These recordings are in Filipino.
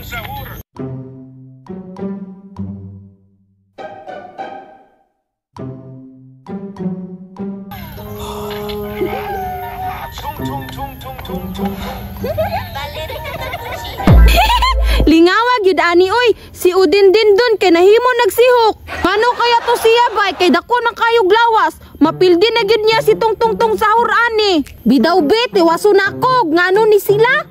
Lingawag yun ani oy, si Udin din dun kay nahimo nagsihok. Ano kaya to siya bay kay dako ng kayog lawas. Mapildi na gyud niya si tungtungtong sahur ani. Bidaw bet waso na ko ngano ni sila.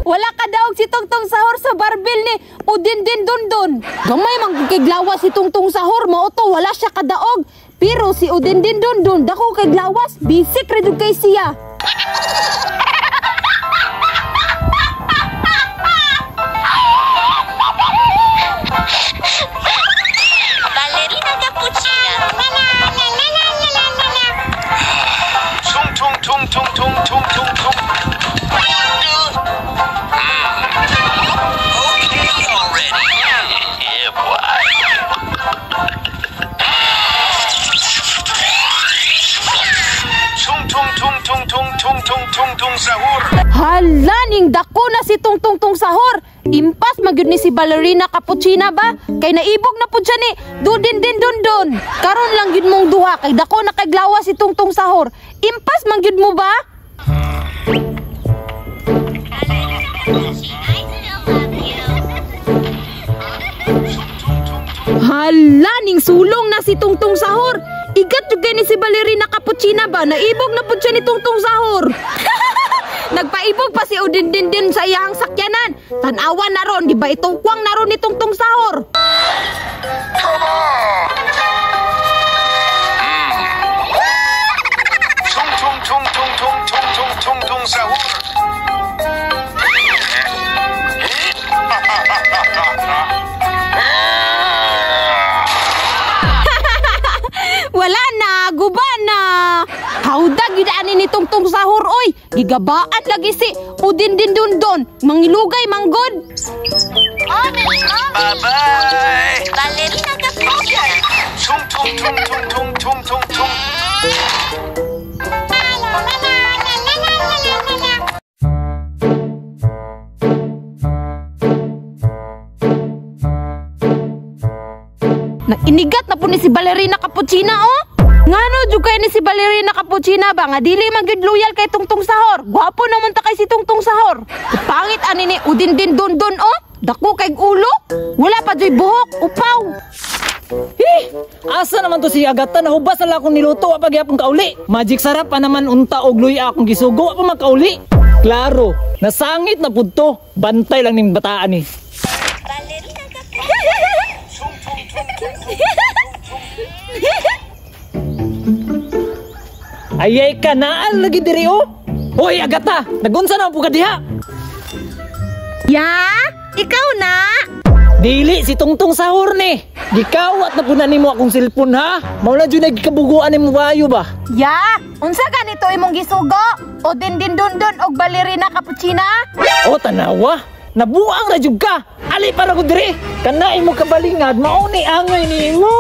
Wala ka daog si Tungtong Sahur sa barbil ni Udin din dun. Gamay magkiglawas si Tungtong Sahur, mao to wala siya kadaog. Pero si Udin din dun dako kay glawas, bisik ra jud kay siya. Ballerina cappuccina. Tung. Tungtong Sahur. Hala ning dako na si Tungtong Sahur. Impas magyud ni si Ballerina Cappuccina ba? Kay naibog na pud siya ni Udin din dun. Karon lang gyud mong duha kay dako na kay glawas si Tungtong Sahur. Impas magyud mo ba? Hala ning sulong na si Tungtong Sahur. Igat jud ni si Ballerina Cappuccina ba? Naibog na pud siya ni Tungtong Sahur. Nagpaibog pa si Udin din sa iyang sakyanan. Tanawan na ron, di ba itungkwang na ron ni Tungtong Sahur? Tungtong Sahur. Wala na, guba na. Hauda gidaan ni Tungtong Sahur oy. Gigabaan lagi si Udin din dun. Mangilugay manggod. Bye-bye. Ballerina cappuccina. Tung. Inigat na po ni si Ballerina Cappuccina oh. Ngano jud kay ni si Ballerina Cappuccina ba nga dili magyud loyal kay Tungtong Sahur. Gwapo naman ta kay si Tungtong Sahur. Pangit ani ni Udin din dun oh. Dako kay ulo. Wala pa joy buhok, upaw. Asa naman to si Agata nahubas na lang akong niluto wa pagyapon kauli. Magic sarap pa naman unta og luya akong gisugo wa pa makauli. Klaro, nasangit na pud to. Bantay lang ning bataan ni. Ballerina cappuccina. Ayay ka naal lagi diri oh. Hoy Agata, nagunsa na po ka diha? Ya, ikaw na. Dili si Tungtong Sahur ni. Gikawat na punan nimo akong cellphone ha. Mao na jud nagkabuguan nimo bayo ba? Ya, unsa ganito imong gisugo? Udin din dun og Ballerina Cappuccina? O tanawa, nabuang ra jud ka. Ali para ko diri. Kanay mo kabalingad, mao ni angay nimo.